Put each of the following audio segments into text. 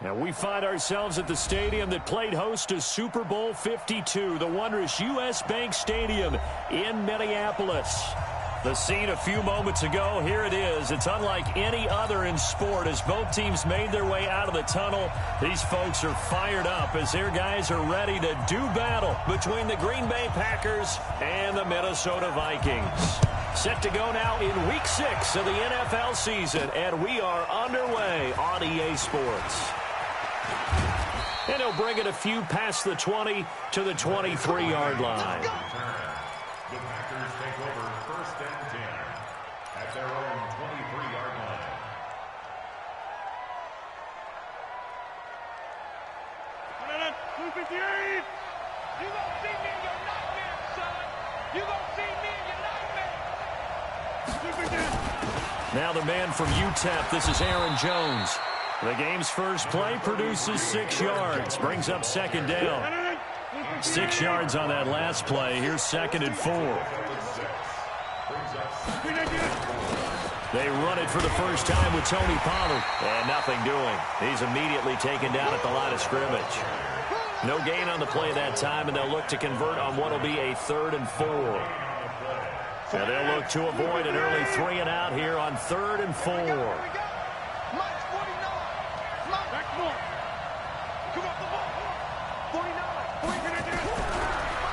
And we find ourselves at the stadium that played host to Super Bowl 52, the wondrous U.S. Bank Stadium in Minneapolis. The scene a few moments ago, here it is. It's unlike any other in sport as both teams made their way out of the tunnel. These folks are fired up as their guys are ready to do battle between the Green Bay Packers and the Minnesota Vikings. Set to go now in Week 6 of the NFL season, and we are underway on EA Sports. And he'll bring it a few past the 20 to the 23-yard line. The Packers take over 1st and 10 at their own 23-yard line. You gonna see me in your nightmare, son. You gonna see me in your nightmare. Now the man from UTEP, this is Aaron Jones. The game's first play produces 6 yards, brings up 2nd down. 6 yards on that last play. Here's 2nd and 4. They run it for the first time with Tony Pollard. And nothing doing. He's immediately taken down at the line of scrimmage. No gain on the play that time, and they'll look to convert on what will be a 3rd and 4. And they'll look to avoid an early 3 and out here on 3rd and 4.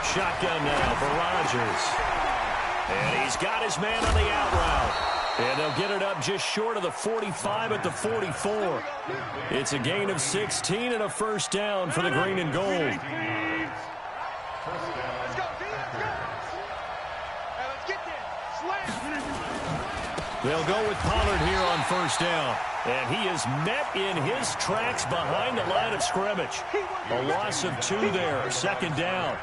Shotgun now for Rodgers. And he's got his man on the out route. And they'll get it up just short of the 45 at the 44. It's a gain of 16 and a 1st down for the green and gold. They'll go with Pollard here on 1st down. And he is met in his tracks behind the line of scrimmage. A loss of 2 there, 2nd down.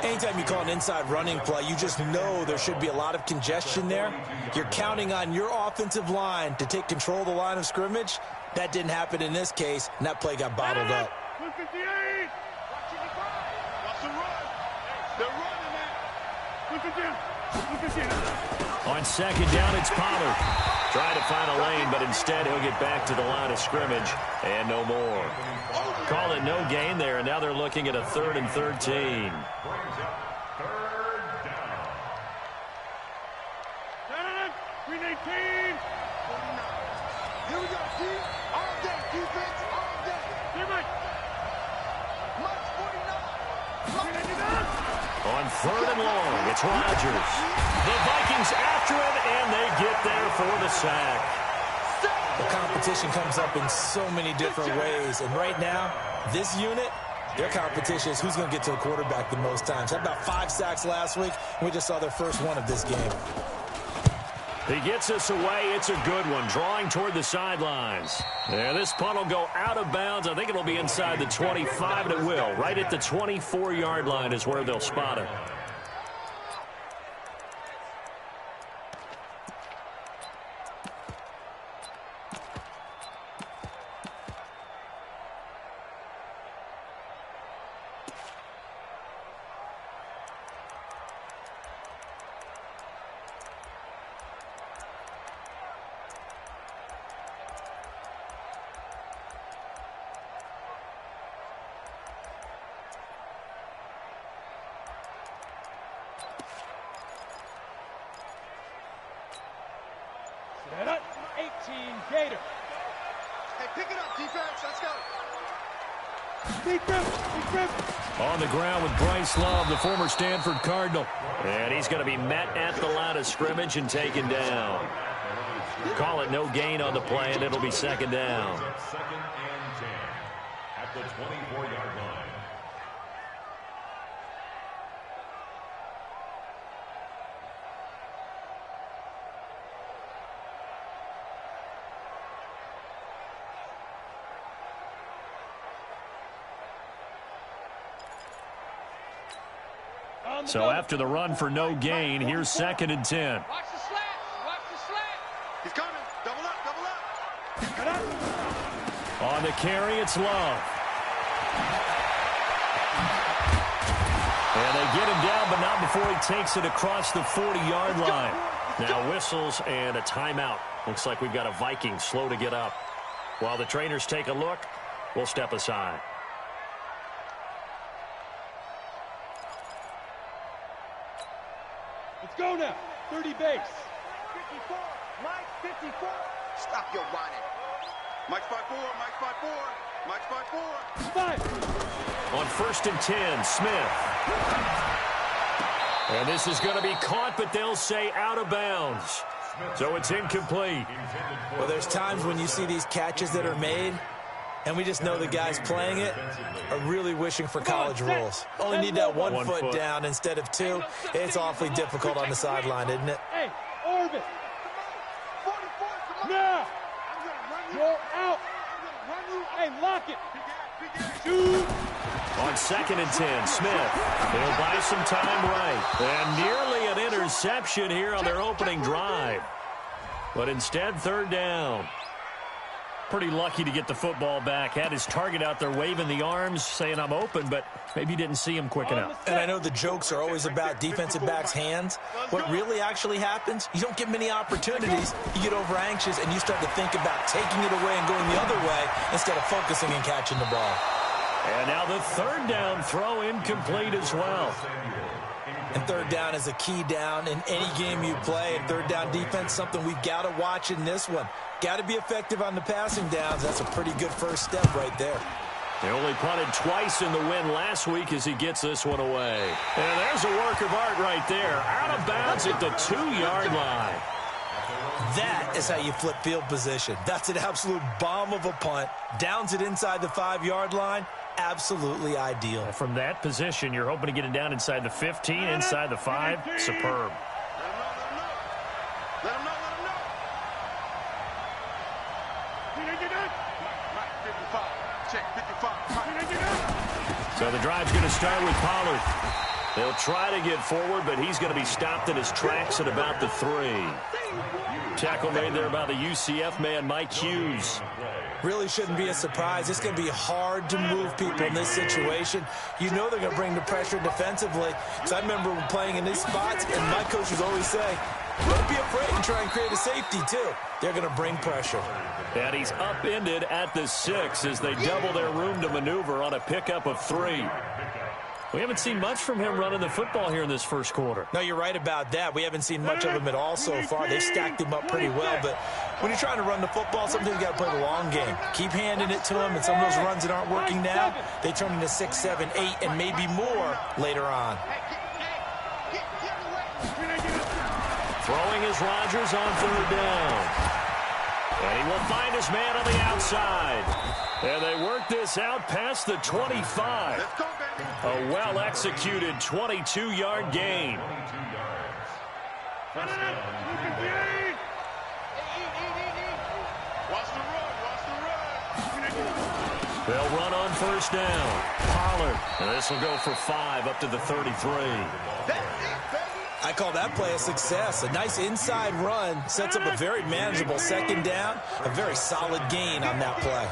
Anytime you call an inside running play, you just know there should be a lot of congestion there. You're counting on your offensive line to take control of the line of scrimmage. That didn't happen in this case, and that play got bottled up. On 2nd down, it's Pollard. Trying to find a lane, but instead he'll get back to the line of scrimmage and no more. Call it no gain there, and now they're looking at a 3rd and 13. Here we go, team. All day, defense, all day. On 3rd and long, it's Rodgers. The Vikings after it, and they get there for the sack. The competition comes up in so many different ways, and right now, this unit, their competition is who's going to get to the quarterback the most times. Had about 5 sacks last week, and we just saw their first one of this game. He gets us away. It's a good one, drawing toward the sidelines. Yeah, this punt will go out of bounds. I think it'll be inside the 25, and it will. Right at the 24-yard line is where they'll spot it. Set up, 18 Gator. Hey, pick it up, defense. Let's go. Defense. On the ground with Bryce Love, the former Stanford Cardinal. And he's going to be met at the line of scrimmage and taken down. Call it no gain on the play, and it'll be 2nd down. 2nd and 10 at the 24-yard line. So after the run for no gain, here's 2nd and 10. Watch the slant. Watch the slant. He's coming. Double up, double up. On the carry, it's Love. And they get him down, but not before he takes it across the 40-yard line. Now whistles and a timeout. Looks like we've got a Viking slow to get up. While the trainers take a look, will step aside. Let's go now. 30 base. 54. Mike 54. Stop your whining. Mike 5-4. Mike 5-4. Mike 5-4. 5. On 1st and 10, Smith. And this is going to be caught, but they'll say out of bounds. So it's incomplete. Well, there's times when you see these catches that are made, and we just know the guys playing it are really wishing for college rules. Only need that one foot down instead of two. It's awfully difficult on the sideline, isn't it? Hey, Orvis. Now. You're out. Hey, lock it. Shoot. On 2nd and 10, Smith. They'll buy some time right. And nearly an interception here on their opening drive. But instead, 3rd down. Pretty lucky to get the football back. Had his target out there waving the arms, saying I'm open, but maybe didn't see him quick enough. And I know the jokes are always about defensive backs' hands. What really actually happens, you don't get many opportunities. You get over anxious, and you start to think about taking it away and going the other way instead of focusing and catching the ball. And now the 3rd down throw incomplete as well. And 3rd down is a key down in any game you play. And 3rd down defense, something we've got to watch in this one. Got to be effective on the passing downs. That's a pretty good first step right there. They only punted twice in the win last week as he gets this one away. And there's a work of art right there. Out of bounds at the 2-yard line. That is how you flip field position. That's an absolute bomb of a punt. Downs it inside the 5-yard line. Absolutely ideal. From that position, you're hoping to get it down inside the 15, inside the 5. Superb. Let him know. Check 55. So the drive's going to start with Pollard. They'll try to get forward, but he's going to be stopped in his tracks at about the 3. Tackle made there by the UCF man, Mike Hughes. Really shouldn't be a surprise. It's going to be hard to move people in this situation. You know they're going to bring the pressure defensively. So I remember playing in these spots, and my coaches always say, don't be afraid and try and create a safety, too. They're going to bring pressure. And he's upended at the 6 as they double their room to maneuver on a pickup of 3. We haven't seen much from him running the football here in this first quarter. No, you're right about that. We haven't seen much of him at all so far. They've stacked him up pretty well. But when you're trying to run the football, sometimes you got to play the long game. Keep handing it to him, and some of those runs that aren't working now, they turn into 6, 7, 8, and maybe more later on. Throwing is Rodgers on 3rd down. And he will find his man on the outside. And they work this out past the 25. A well-executed 22-yard gain. They'll run on 1st down. Pollard. And this will go for 5 up to the 33. I call that play a success. A nice inside run sets up a very manageable 2nd down. A very solid gain on that play.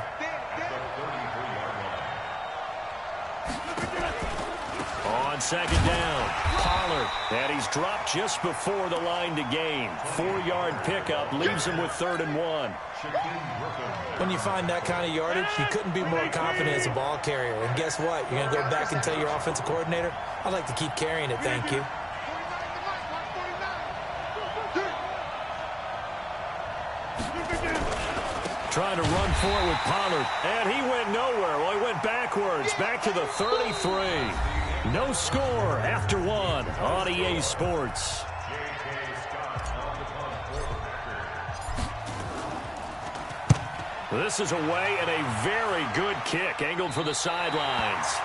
On 2nd down, Pollard. And he's dropped just before the line to gain. 4-yard pickup leaves him with 3rd and 1. When you find that kind of yardage, you couldn't be more confident as a ball carrier. And guess what? You're going to go back and tell your offensive coordinator, I'd like to keep carrying it, thank you. Trying to run forward with Pollard. And he went nowhere. Well, he went backwards. Back to the 33. No score after 1 on EA Sports. This is away and a very good kick. Angled for the sidelines.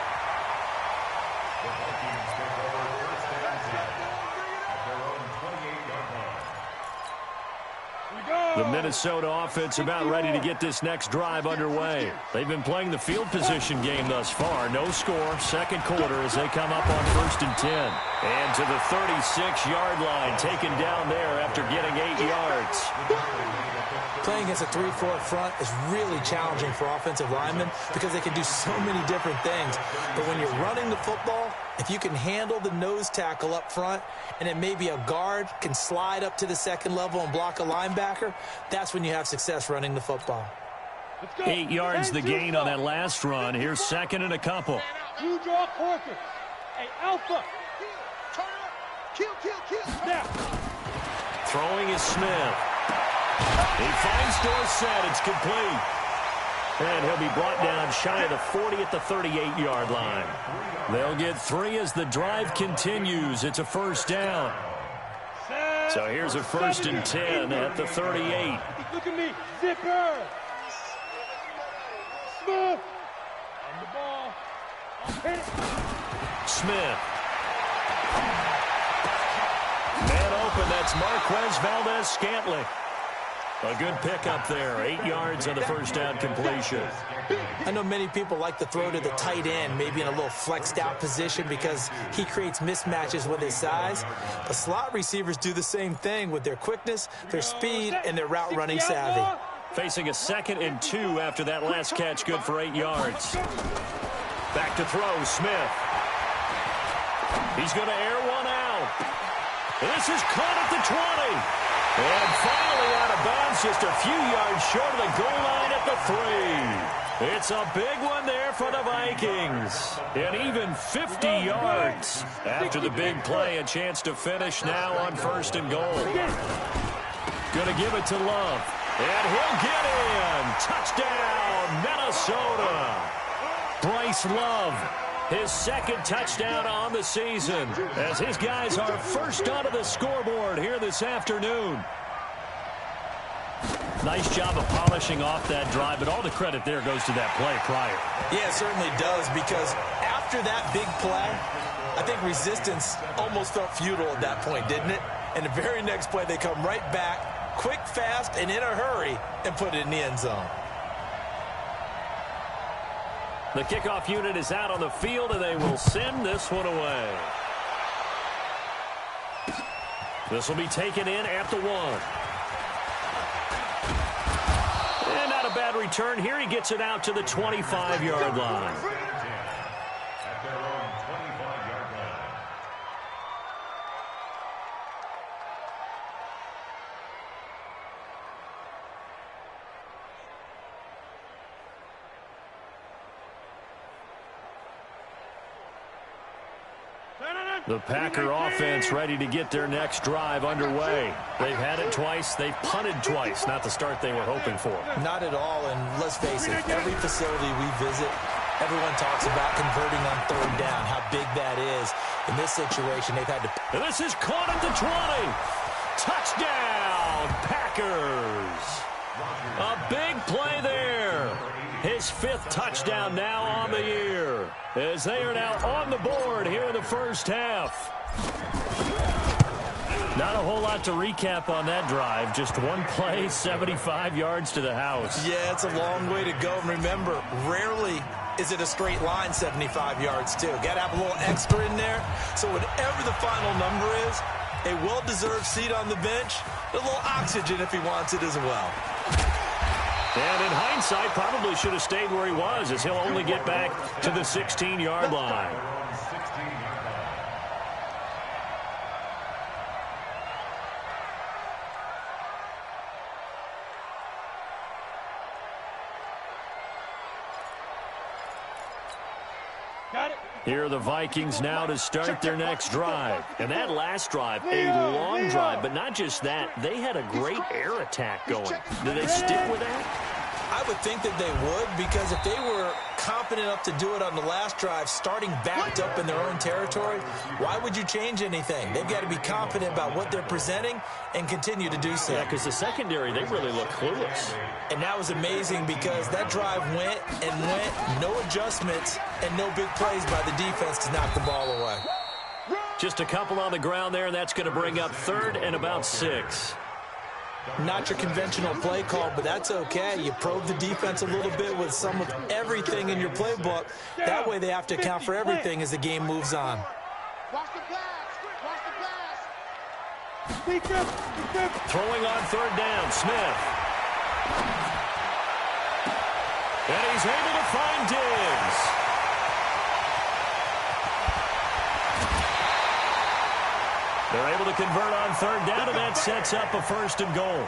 The Minnesota offense about ready to get this next drive underway. They've been playing the field position game thus far. No score, 2nd quarter as they come up on 1st and 10. And to the 36-yard line, taken down there after getting 8 yards. Playing against a 3-4 front is really challenging for offensive linemen because they can do so many different things. But when you're running the football, if you can handle the nose tackle up front and then maybe a guard can slide up to the 2nd level and block a linebacker, that's when you have success running the football. Let's go. 8 yards the gain on that last run. Here's second and a couple. You draw quarter. Hey, Alpha. Turn up. Kill. Snap. Throwing is Smith. He finds Dorsett. It's complete. And he'll be brought down shy of the 40 at the 38-yard line. They'll get 3 as the drive continues. It's a first down. So here's a 1st and 10 at the 38. Look at me. Zipper. Smith. On the ball. Hit it. Smith. Man open. That's Marquez Valdez-Scantling. A good pickup there. 8 yards on the first down completion. I know many people like to throw to the tight end, maybe in a little flexed out position because he creates mismatches with his size. But slot receivers do the same thing with their quickness, their speed, and their route running savvy. Facing a 2nd and 2 after that last catch, good for 8 yards. Back to throw, Smith. He's going to air one out. This is caught at the 20. And finally out of bounds, just a few yards short of the goal line at the 3. It's a big one there for the Vikings. And even 50 yards after the big play. A chance to finish now on 1st and goal. Going to give it to Love. And he'll get in. Touchdown, Minnesota. Bryce Love, his 2nd touchdown on the season, as his guys are first onto the scoreboard here this afternoon. Nice job of polishing off that drive, but all the credit there goes to that play prior. Yeah, it certainly does, because after that big play, I think resistance almost felt futile at that point, didn't it? And the very next play, they come right back, quick, fast, and in a hurry, and put it in the end zone. The kickoff unit is out on the field, and they will send this one away. This will be taken in at the 1. And not a bad return here. He gets it out to the 25-yard line. At their own 25-yard line. The Packer offense ready to get their next drive underway. They've had it twice. They've punted twice. Not the start they were hoping for. Not at all, and let's face it, every facility we visit, everyone talks about converting on 3rd down, how big that is. In this situation, they've had to... And this is caught at the 20. Touchdown, Packers. A big play there. His 5th touchdown now on the year, as they are now on the board here in the first half. Not a whole lot to recap on that drive. Just one play, 75 yards to the house. Yeah, it's a long way to go. And remember, rarely is it a straight line 75 yards, too. Got to have a little extra in there. So whatever the final number is, a well-deserved seat on the bench, a little oxygen if he wants it as well. And in hindsight, probably should have stayed where he was, as he'll only get back to the 16-yard line. Got it. Here are the Vikings now to start their next drive. And that last drive, a long drive, but not just that. They had a great air attack going. Do they stick with that? I would think that they would, because if they were confident enough to do it on the last drive, starting backed up in their own territory, why would you change anything? They've got to be confident about what they're presenting and continue to do so. Yeah, because the secondary, they really look clueless. And that was amazing, because that drive went and went, no adjustments and no big plays by the defense to knock the ball away. Just a couple on the ground there, and that's going to bring up 3rd and about 6. Not your conventional play call, but that's okay. You probe the defense a little bit with some of everything in your playbook. That way they have to account for everything as the game moves on. Watch the pass. Watch the pass. Throwing on 3rd down, Smith. And he's able to find Diggs. They're able to convert on 3rd down, and that sets up a 1st and goal.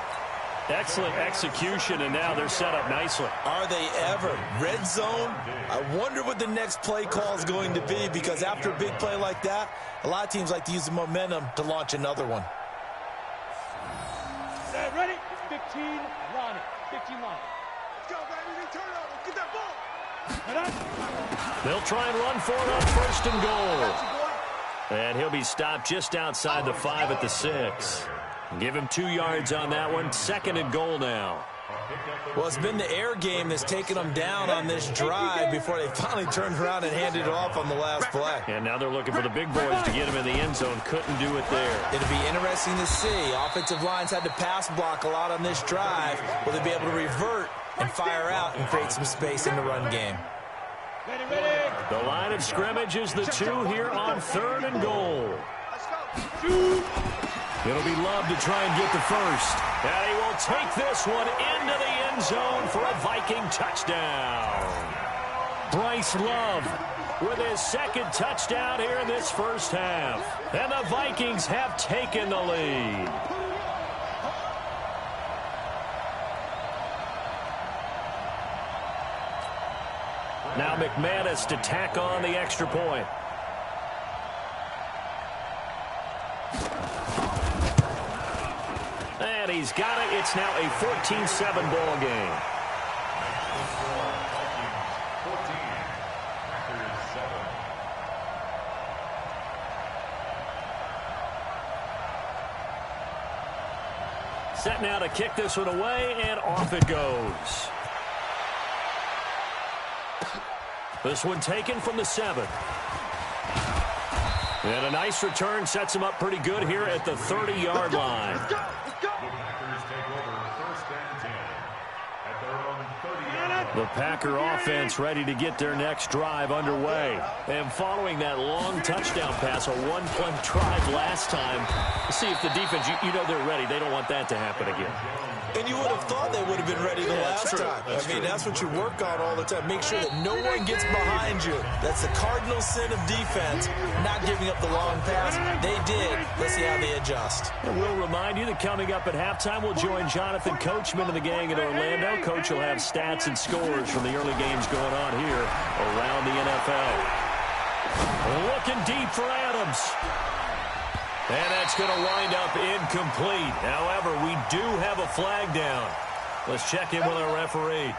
Excellent execution, and now they're set up nicely. Are they ever? Red zone? I wonder what the next play call is going to be, because after a big play like that, a lot of teams like to use the momentum to launch another one. Ready? 15, line it. 15 line. Let's go, baby. Turn over. Get that ball. They'll try and run for it on first and goal. And he'll be stopped just outside the 5 at the 6. Give him 2 yards on that one. Second and goal now. Well, it's been the air game that's taken them down on this drive before they finally turned around and handed it off on the last play. And now they're looking for the big boys to get him in the end zone. Couldn't do it there. It'll be interesting to see. Offensive lines had to pass block a lot on this drive. Will they be able to revert and fire out and create some space in the run game? Ready, ready. The line of scrimmage is the 2 here on third and goal. It'll be Love to try and get the first. And he will take this one into the end zone for a Viking touchdown. Bryce Love with his second touchdown here in this first half. And the Vikings have taken the lead. Now McManus to tack on the extra point. And he's got it. It's now a 14-7 ball game. Set now to kick this one away, and off it goes. This one taken from the 7. And a nice return sets him up pretty good here at the 30-yard line. The Packers take over first and 10 at their own 30-yard line. The Packer offense ready to get their next drive underway. And following that long touchdown pass, a one-play drive last time, see if the defense, you know they're ready. They don't want that to happen again. And you would have thought they would have been ready the last time. I mean, that's what you work on all the time. Make sure that no one gets behind you. That's the cardinal sin of defense, not giving up the long pass. They did. Let's see how they adjust. And we'll remind you that coming up at halftime, we'll join Jonathan Coachman and the gang in Orlando. Coach will have stats and scores from the early games going on here around the NFL. Looking deep for Adams. And that's going to wind up incomplete. However, we do have a flag down. Let's check in with our referee.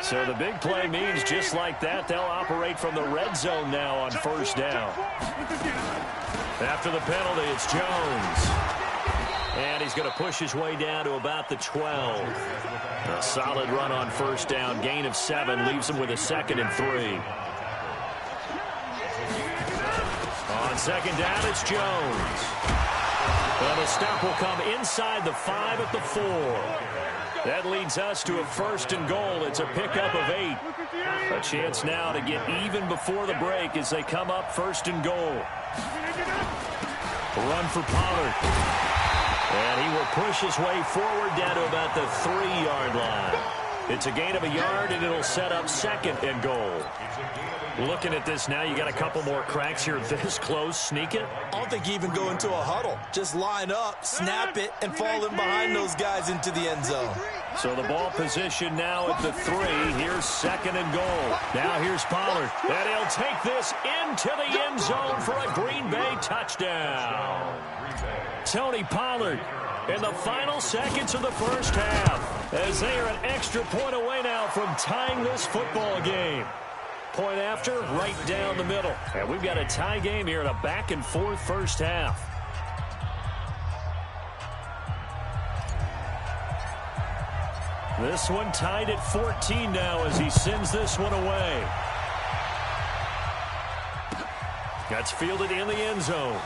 So the big play means just like that, they'll operate from the red zone now on first down. After the penalty, it's Jones. And he's going to push his way down to about the 12. A solid run on first down. Gain of 7 leaves him with a 2nd and 3. On second down, it's Jones. Well, the stop will come inside the 5 at the 4. That leads us to a 1st and goal. It's a pickup of 8. A chance now to get even before the break as they come up 1st and goal. Run for Pollard. And he will push his way forward down to about the 3-yard line. It's a gain of a yard, and it'll set up 2nd and goal. Looking at this now, you got a couple more cracks here this close. Sneak it? I don't think you even go into a huddle. Just line up, snap it, and fall in behind those guys into the end zone. So the ball position now at the 3. Here's 2nd and goal. Now here's Pollard. And he'll take this into the end zone for a Green Bay touchdown. Tony Pollard in the final seconds of the first half, as they are an extra point away now from tying this football game. Point after, right down the middle. And we've got a tie game here in a back-and-forth first half. This one tied at 14 now as he sends this one away. That's fielded in the end zone.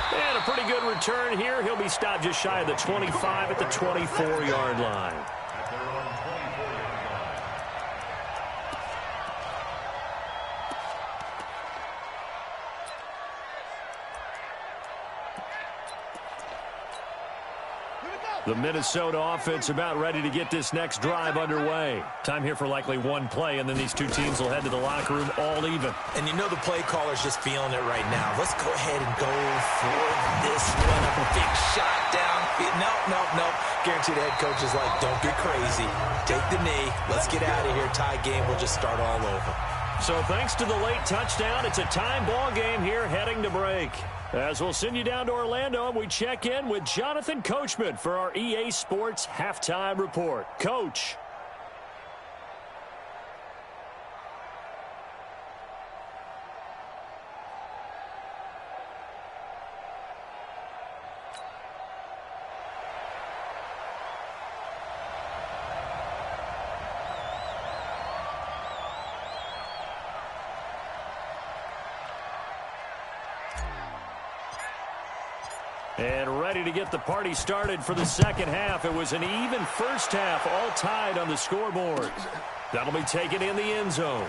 And a pretty good return here. He'll be stopped just shy of the 25 at the 24-yard line. Here we go. The Minnesota offense about ready to get this next drive underway. Time here for likely one play, and then these two teams will head to the locker room all even. And you know the play caller's just feeling it right now. Let's go ahead and go for this one. A big shot down. No. Guaranteed the head coach is like, don't get crazy. Take the knee. Let's get out of here. Tie game. We'll just start all over. So thanks to the late touchdown, it's a time ball game here heading to break. As we'll send you down to Orlando, and we check in with Jonathan Coachman for our EA Sports Halftime Report. Coach. And ready to get the party started for the second half. It was an even first half, all tied on the scoreboard. That'll be taken in the end zone.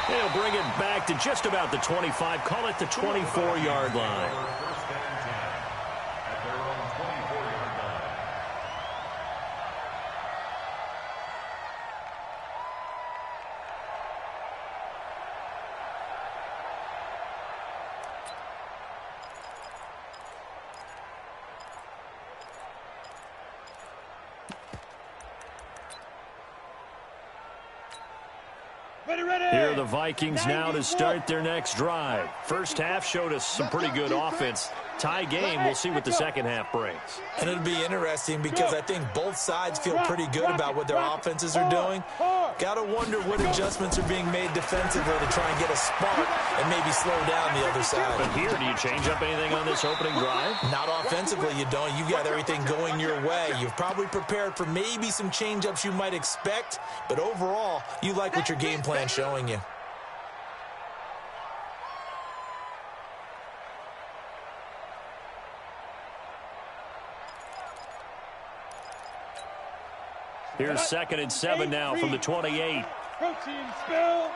They'll bring it back to just about the 25, call it the 24-yard line. First and 10 at their own 24-yard line. Here are the Vikings now to start their next drive. First half showed us some pretty good offense. Tie game, we'll see what the second half brings. And it'll be interesting because I think both sides feel pretty good about what their offenses are doing. Got to wonder what adjustments are being made defensively to try and get a spark and maybe slow down the other side. But here, do you change up anything on this opening drive? Not offensively, you don't. You've got everything going your way. You've probably prepared for maybe some change-ups you might expect, but overall, you like what your game plan's showing you. Here's 2nd and 7 now from the 28. Protein spill.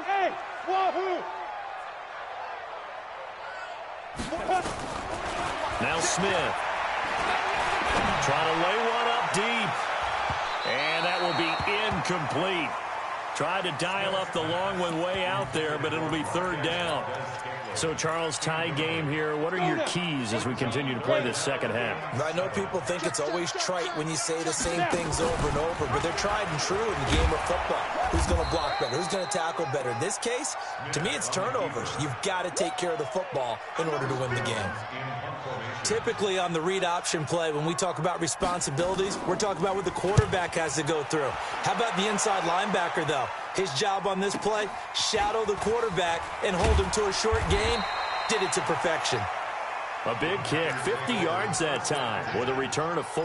Hey, wahoo! Now Smith. Trying to lay one up deep. And that will be incomplete. Tried to dial up the long one way out there, but it'll be third down. So, Charles, tie game here. What are your keys as we continue to play this second half? I know people think it's always trite when you say the same things over and over, but they're tried and true in the game of football. Who's going to block better? Who's going to tackle better? In this case, to me, it's turnovers. You've got to take care of the football in order to win the game. Typically on the read option play, when we talk about responsibilities, we're talking about what the quarterback has to go through. How about the inside linebacker, though? His job on this play, shadow the quarterback and hold him to a short gain. Did it to perfection. A big kick, 50 yards that time with a return of 4.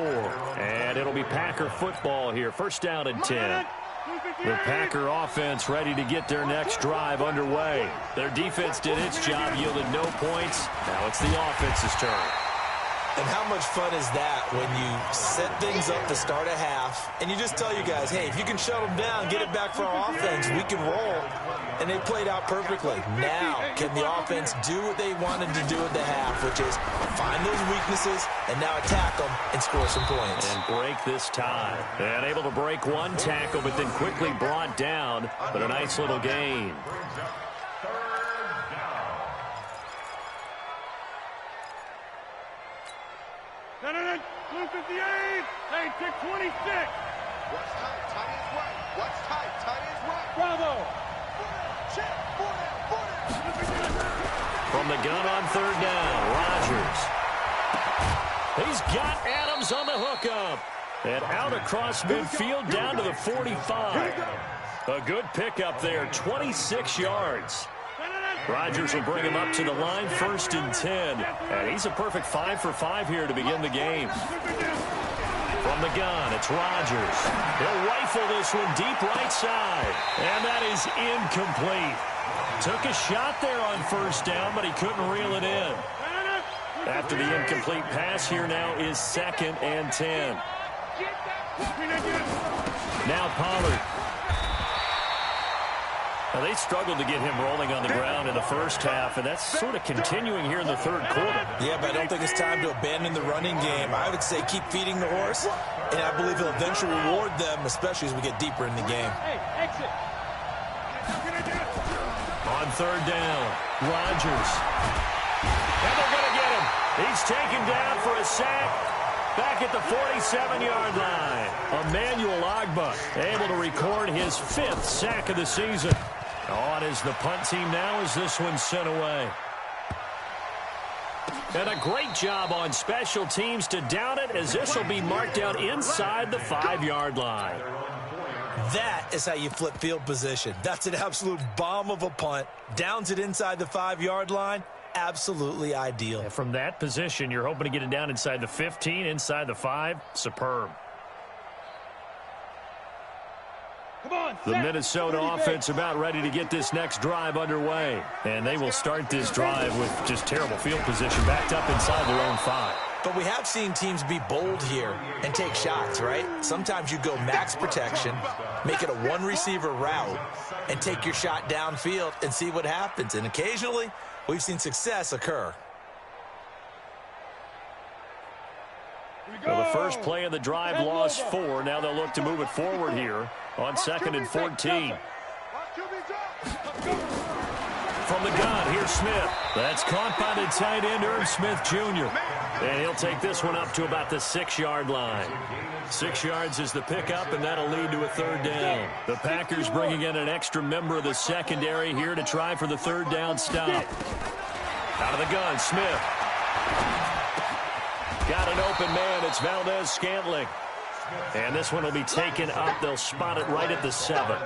And it'll be Packer football here, first down and 10. The Packer offense ready to get their next drive underway. Their defense did its job, yielded no points. Now it's the offense's turn. And how much fun is that when you set things up to start a half and you just tell you guys, hey, if you can shut them down, get it back for our offense, we can roll. And they played out perfectly. Now, can the offense do what they wanted to do at the half, which is find those weaknesses and now attack them and score some points. And break this tie. And able to break one tackle, but then quickly brought down. But a nice little gain. Blue 58. Hey, pick 26. What's tight? Tight is right. What's tight? Tight is right. Bravo. Check. 40. From the gun on third down, Rodgers. He's got Adams on the hookup. And out across midfield down to the 45. A good pickup there, 26 yards. Rodgers will bring him up to the line, 1st and 10. And he's a perfect 5 for 5 here to begin the game. From the gun, it's Rodgers. He'll rifle this one deep right side. And that is incomplete. Took a shot there on first down, but he couldn't reel it in. After the incomplete pass, here now is 2nd and 10. Now Pollard. Well, they struggled to get him rolling on the ground in the first half, and that's sort of continuing here in the third quarter. Yeah, but I don't think it's time to abandon the running game. I would say keep feeding the horse, and I believe he'll eventually reward them, especially as we get deeper in the game. Hey, exit. On third down, Rodgers. And they're going to get him. He's taken down for a sack. Back at the 47-yard line. Emmanuel Ogbah able to record his 5th sack of the season. On is the punt team now as this one's sent away. And a great job on special teams to down it, as this will be marked out inside the 5-yard line. That is how you flip field position. That's an absolute bomb of a punt. Downs it inside the 5-yard line. Absolutely ideal. And from that position, you're hoping to get it down inside the 15, inside the 5. Superb. Come on, The Minnesota offense about ready to get this next drive underway. And they will start this drive with just terrible field position, backed up inside their own 5. But we have seen teams be bold here and take shots, right? Sometimes you go max protection, make it a one-receiver route, and take your shot downfield and see what happens. And occasionally, we've seen success occur. Well, the first play of the drive lost 4. Now they'll look to move it forward here on 2nd and 14. From the gun, here's Smith. That's caught by the tight end, Irv Smith Jr. And he'll take this one up to about the 6-yard line. 6 yards is the pickup, and that'll lead to a 3rd down. The Packers bringing in an extra member of the secondary here to try for the 3rd down stop. Out of the gun, Smith. Got an open man. It's Valdez-Scantling. And this one will be taken up. They'll spot it right at the 7.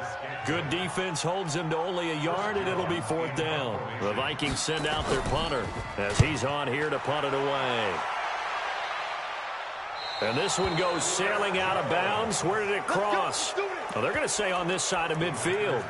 Good defense holds him to only a yard, and it'll be 4th down. The Vikings send out their punter as he's on here to punt it away. And this one goes sailing out of bounds. Where did it cross? Well, they're going to say on this side of midfield.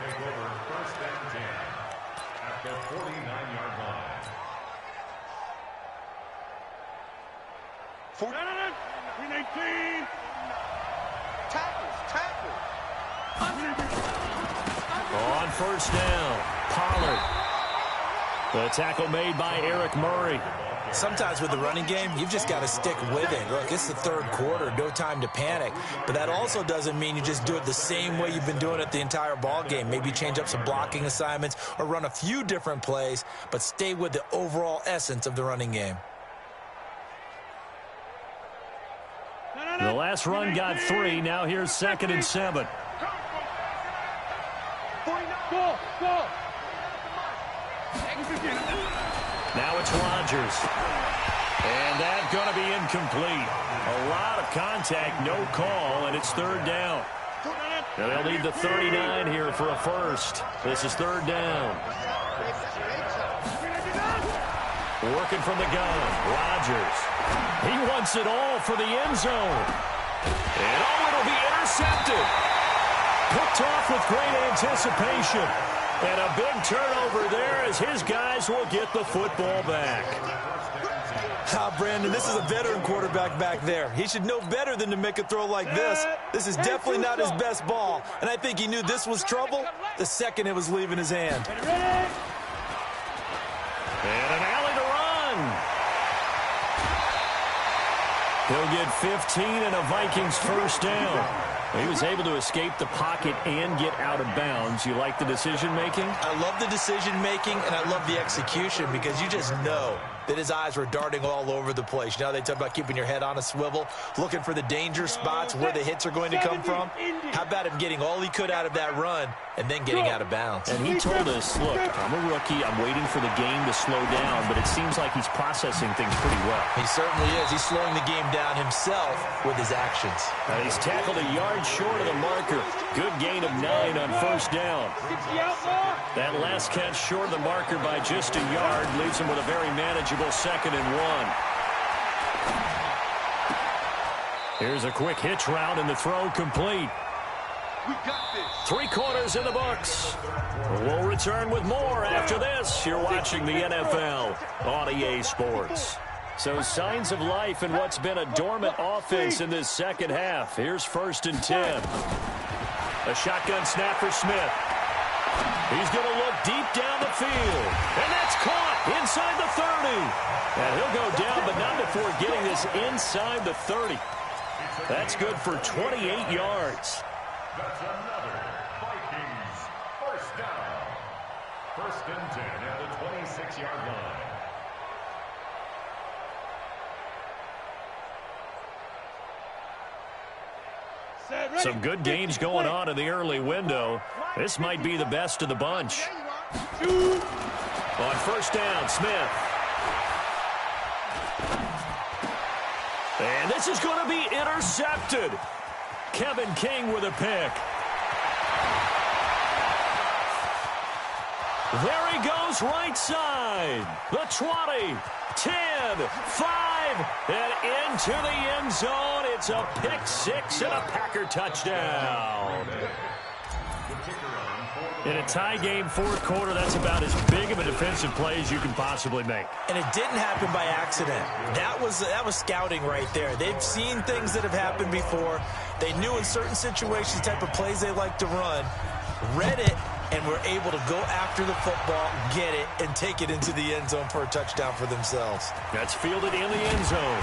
On first down, Pollard. The tackle made by Eric Murray. Sometimes with the running game, you've just got to stick with it. Look, it's the 3rd quarter, no time to panic. But that also doesn't mean you just do it the same way you've been doing it the entire ball game. Maybe change up some blocking assignments or run a few different plays, but stay with the overall essence of the running game. The last run got 3. Now here's 2nd and 7. Now it's Rodgers. And that's going to be incomplete. A lot of contact, no call, and it's 3rd down. And they'll need the 39 here for a first. This is 3rd down. Working from the gun, Rodgers. He wants it all for the end zone. And it'll be intercepted. Picked off with great anticipation. And a big turnover there as his guys will get the football back. Brandon, this is a veteran quarterback back there. He should know better than to make a throw like this. This is definitely not his best ball. And I think he knew this was trouble the second it was leaving his hand. And an alley to run. He'll get 15 and a Vikings first down. He was able to escape the pocket and get out of bounds. You like the decision-making? I love the decision-making, and I love the execution because you just know that his eyes were darting all over the place. You know, they talk about keeping your head on a swivel, looking for the danger spots where the hits are going to come from. How about him getting all he could out of that run and then getting out of bounds? And he told us, look, I'm a rookie. I'm waiting for the game to slow down, but it seems like he's processing things pretty well. He certainly is. He's slowing the game down himself with his actions. And he's tackled a yard short of the marker. Good gain of 9 on first down. That last catch short of the marker by just a yard leaves him with a very manageable 2nd and 1. Here's a quick hitch route and the throw complete. We got this. 3 quarters in the books. We'll return with more after this. You're watching the NFL on EA Sports. So signs of life in what's been a dormant offense in this second half. Here's 1st and 10. A shotgun snap for Smith. He's going to look deep down the field. And that's caught inside the 30. And he'll go down, but not before getting this inside the 30. That's good for 28 yards. That's another Vikings first down. First and 10 at the 26-yard line. Some good gains going on in the early window. This might be the best of the bunch. On first down, Smith. And this is going to be intercepted. Kevin King with a pick. There he goes, right side. The 20, 10, 5, and into the end zone. It's a pick six and a Packer touchdown. In a tie game, fourth quarter, that's about as big of a defensive play as you can possibly make. And it didn't happen by accident. That was scouting right there. They've seen things that have happened before. They knew in certain situations the type of plays they like to run, read it, and were able to go after the football, get it, and take it into the end zone for a touchdown for themselves. That's fielded in the end zone.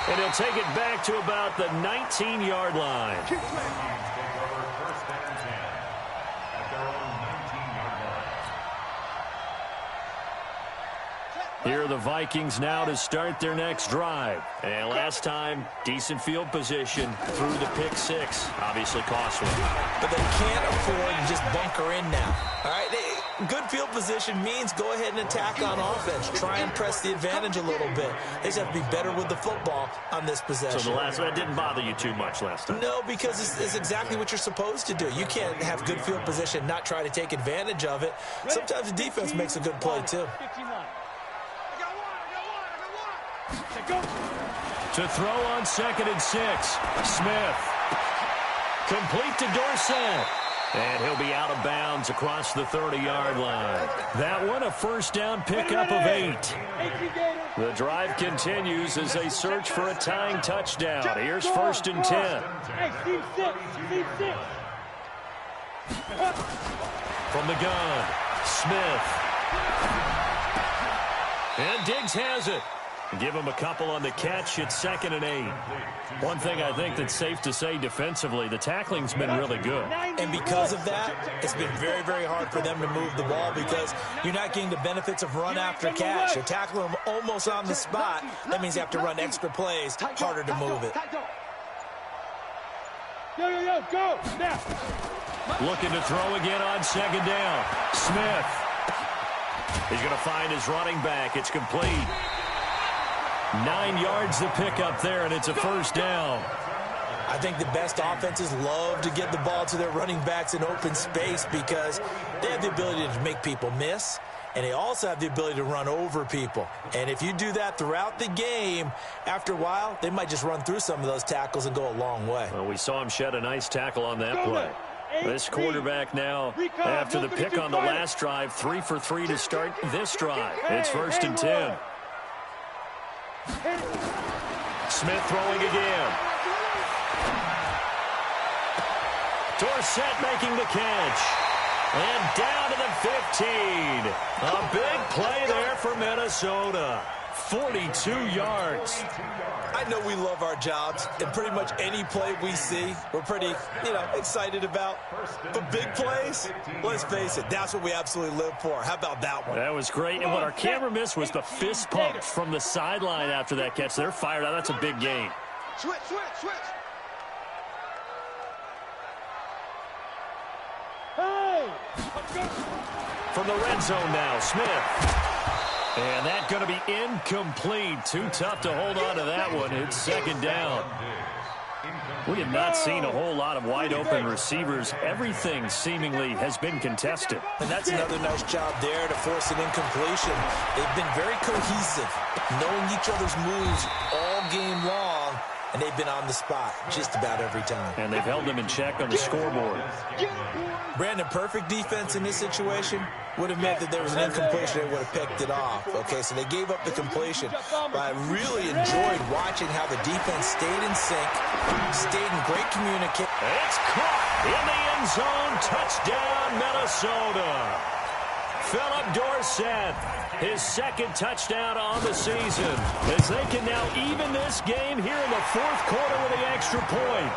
And he'll take it back to about the 19-yard line. Here are the Vikings now to start their next drive. And last time, decent field position through the pick six. Obviously costly. But they can't afford to just bunker in now. All right, good field position means go ahead and attack on offense. Try and press the advantage a little bit. They just have to be better with the football on this possession. So the last one didn't bother you too much last time? No, because it's exactly what you're supposed to do. You can't have good field position, not try to take advantage of it. Sometimes the defense makes a good play, too. To throw on 2nd and 6. Smith. Complete to Dorsett. And he'll be out of bounds across the 30-yard line. That one a first down pickup of 8. The drive continues as they search for a tying touchdown. Here's 1st and 10. From the gun, Smith. And Diggs has it. Give him a couple on the catch. It's 2nd and 8. One thing I think that's safe to say defensively, the tackling's been really good. And because of that, it's been very, very hard for them to move the ball because you're not getting the benefits of run after catch. You're tackling them almost on the spot. That means you have to run extra plays, harder to move it. Go. Now. Looking to throw again on 2nd down. Smith. He's going to find his running back. It's complete. 9 yards to pick up there, and it's a first down. I think the best offenses love to get the ball to their running backs in open space because they have the ability to make people miss, and they also have the ability to run over people. And if you do that throughout the game, after a while, they might just run through some of those tackles and go a long way. Well, we saw him shed a nice tackle on that play. This quarterback now, after the pick on the last drive, 3 for 3 to start this drive. It's 1st and 10. Smith throwing again. Dorsett making the catch. And down to the 15. A big play there for Minnesota. 42 yards. I know we love our jobs, and pretty much any play we see, we're pretty, excited about. But big plays, let's face it, that's what we absolutely live for. How about that one? That was great, and what our camera missed was the fist pump from the sideline after that catch. They're fired out. That's a big gain. Switch. From the red zone now, Smith. And that's going to be incomplete. Too tough to hold on to that one. It's 2nd down. We have not seen a whole lot of wide-open receivers. Everything seemingly has been contested. And that's another nice job there to force an incompletion. They've been very cohesive, knowing each other's moves all game long, and they've been on the spot just about every time. And they've held them in check on the scoreboard. Brandon, perfect defense in this situation would have meant that there was an incompletion. They would have picked it off. Okay, so they gave up the completion. But I really enjoyed watching how the defense stayed in sync, stayed in great communication. It's caught. In the end zone, touchdown, Minnesota. Philip Dorsett, his second touchdown on the season, as they can now even this game here in the fourth quarter with the extra point.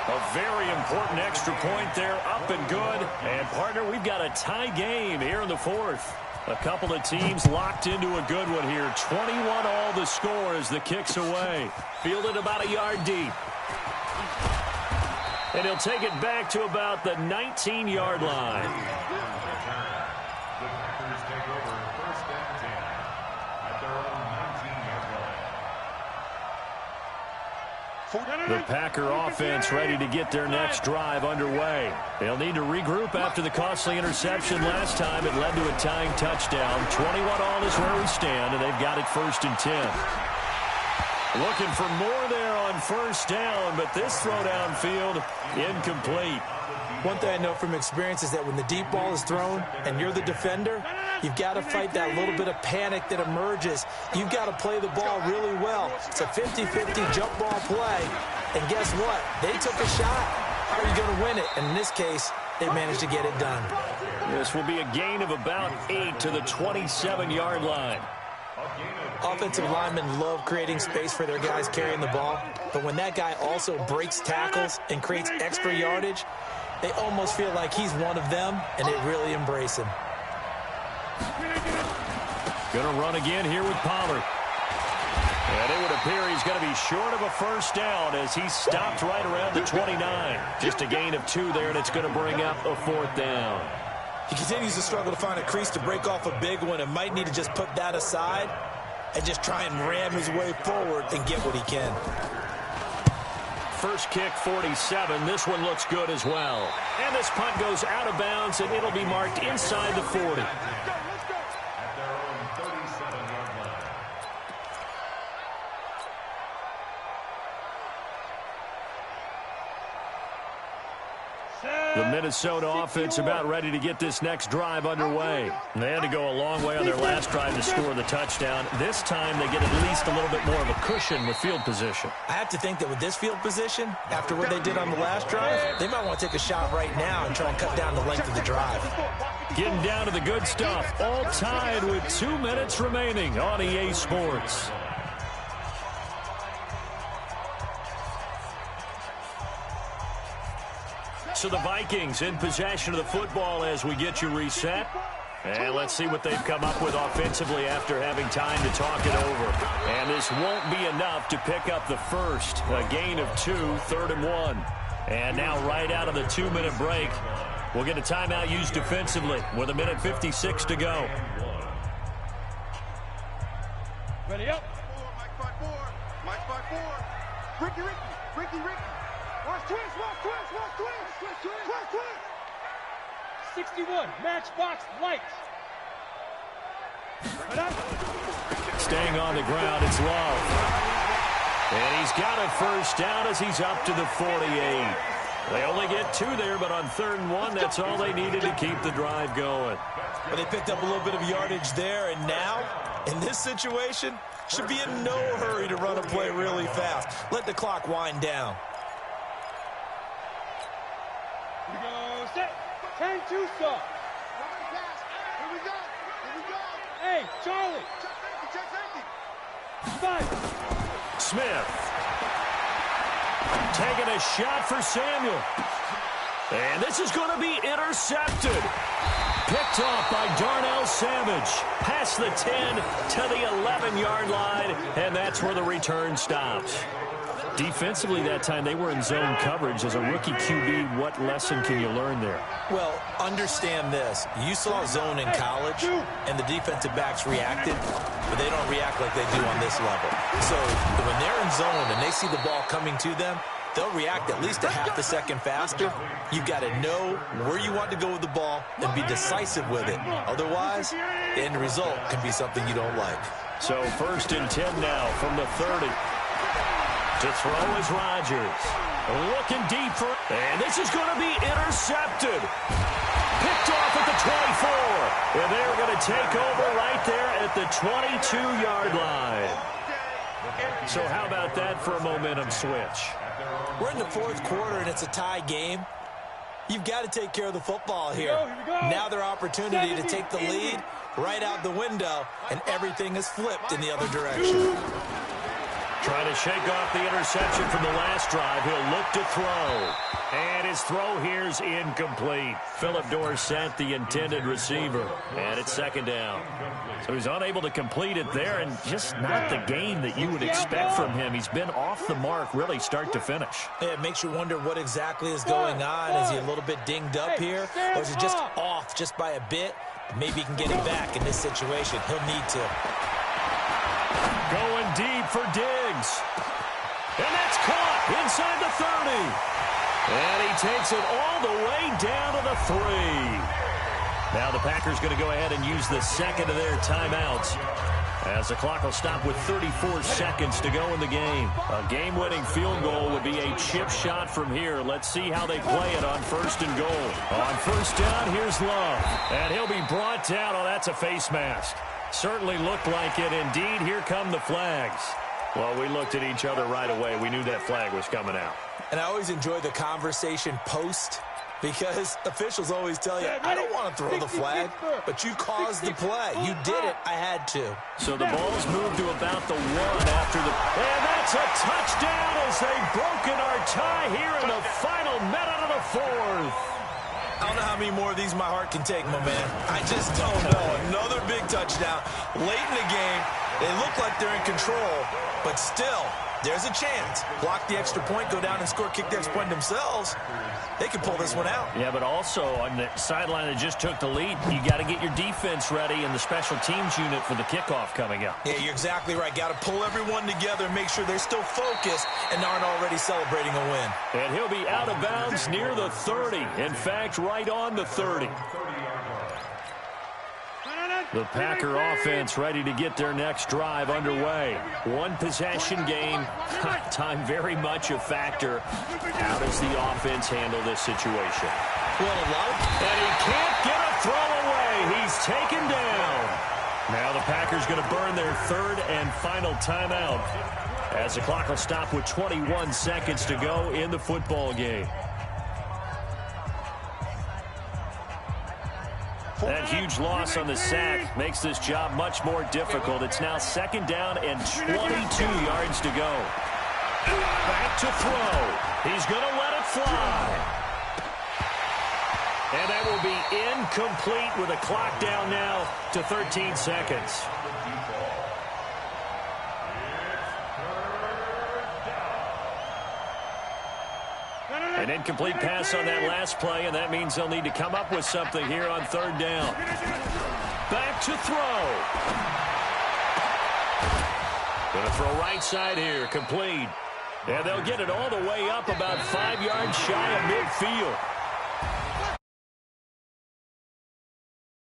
A very important extra point there, up and good. And, partner, we've got a tie game here in the fourth. A couple of teams locked into a good one here. 21 all the score as the kick's away. Fielded about a yard deep. And he'll take it back to about the 19-yard line. The Packers take over first and 10 at their own 19-yard line. The Packer offense ready to get their next drive underway. They'll need to regroup after the costly interception last time. It led to a tying touchdown. 21 all is where we stand, and they've got it first and 10. Looking for more there on first down, but this throw downfield incomplete. One thing I know from experience is that when the deep ball is thrown and you're the defender, you've got to fight that little bit of panic that emerges. You've got to play the ball really well. It's a 50-50 jump ball play. And guess what? They took a shot. How are you going to win it? And in this case, they managed to get it done. This will be a gain of about 8 to the 27-yard line. Offensive linemen love creating space for their guys carrying the ball. But when that guy also breaks tackles and creates extra yardage, they almost feel like he's one of them, and they really embrace him. Going to run again here with Pollard. And it would appear he's going to be short of a first down as he stopped right around the 29. Just a gain of 2 there, and it's going to bring up a fourth down. He continues to struggle to find a crease to break off a big one and might need to just put that aside and just try and ram his way forward and get what he can. First kick, 47. This one looks good as well. And this punt goes out of bounds, and it'll be marked inside the 40. At their own 37-yard line. The Minnesota offense about ready to get this next drive underway. They had to go a long way on their last drive to score the touchdown. This time they get at least a little bit more of a cushion with field position. I have to think that with this field position, after what they did on the last drive, they might want to take a shot right now and try and cut down the length of the drive. Getting down to the good stuff. All tied with 2 minutes remaining on EA Sports. So the Vikings in possession of the football as we get you reset. And let's see what they've come up with offensively after having time to talk it over. And this won't be enough to pick up the first. A gain of 2, 3rd and 1. And now right out of the 2-minute break, we'll get a timeout used defensively with 1:56 to go. Ready up. Mike 5-4. Mike 5-4. Ricky. Watch twist. 61, matchbox lights. Right up. Staying on the ground, it's Love. And he's got a first down as he's up to the 48. They only get 2 there, but on 3rd and 1, that's all they needed to keep the drive going. But they picked up a little bit of yardage there, and now, in this situation, should be in no hurry to run a play really fast. Let the clock wind down. Here we go, set. Turn 2 stop. Here we go. Hey, Charlie. Check safety. 5. Smith. Taking a shot for Samuel. And this is going to be intercepted. Picked off by Darnell Savage. Past the 10 to the 11-yard line, and that's where the return stops. Defensively that time, they were in zone coverage. As a rookie QB, what lesson can you learn there? Well, understand this. You saw zone in college, and the defensive backs reacted, but they don't react like they do on this level. So when they're in zone and they see the ball coming to them, they'll react at least a half a second faster. You've got to know where you want to go with the ball and be decisive with it. Otherwise, the end result can be something you don't like. So 1st and 10 now from the 30. To throw is Rodgers. Looking deep for... And this is going to be intercepted. Picked off at the 24. And they're going to take over right there at the 22-yard line. So how about that for a momentum switch? We're in the 4th quarter, and it's a tie game. You've got to take care of the football here. Now their opportunity to take the lead right out the window, and everything is flipped in the other direction. Trying to shake off the interception from the last drive. He'll look to throw. And his throw here's incomplete. Philip Dorsett, the intended receiver. And it's second down. So he's unable to complete it there, and just not the game that you would expect from him. He's been off the mark really start to finish. Yeah, it makes you wonder what exactly is going on. Is he a little bit dinged up here? Or is he just off just by a bit? Maybe he can get him back in this situation. He'll need to. Going deep for Diggs. And that's caught inside the 30. And he takes it all the way down to the 3. Now the Packers going to go ahead and use the second of their timeouts, as the clock will stop with 34 seconds to go in the game. A game-winning field goal would be a chip shot from here. Let's see how they play it on first and goal. On first down, here's Love. And he'll be brought down. Oh, that's a face mask. Certainly looked like it. Indeed, here come the flags. Well, we looked at each other right away. We knew that flag was coming out. And I always enjoy the conversation post, because officials always tell you, I don't want to throw the flag, but you caused the play. You did it. I had to. So the ball's moved to about the 1 after the... And that's a touchdown as they've broken our tie here in the final minute of the 4th. I don't know how many more of these my heart can take, my man. I just don't know. Another big touchdown. Late in the game, they look like they're in control, but still, there's a chance. Block the extra point, go down and score, kick the extra point themselves. They can pull this one out. Yeah, but also on the sideline that just took the lead, you got to get your defense ready and the special teams unit for the kickoff coming up. Yeah, you're exactly right. Got to pull everyone together and make sure they're still focused and aren't already celebrating a win. And he'll be out of bounds near the 30. In fact, right on the 30. The Packer offense ready to get their next drive underway. One possession game. Time very much a factor. How does the offense handle this situation? Well, and he can't get a throw away. He's taken down. Now the Packers going to burn their third and final timeout, as the clock will stop with 21 seconds to go in the football game. That huge loss on the sack makes this job much more difficult. It's now second down and 22 yards to go. Back to throw. He's going to let it fly. And that will be incomplete with a clock down now to 13 seconds. An incomplete pass on that last play, and that means they'll need to come up with something here on third down. Back to throw. Going to throw right side here, complete. And they'll get it all the way up about 5 yards shy of midfield.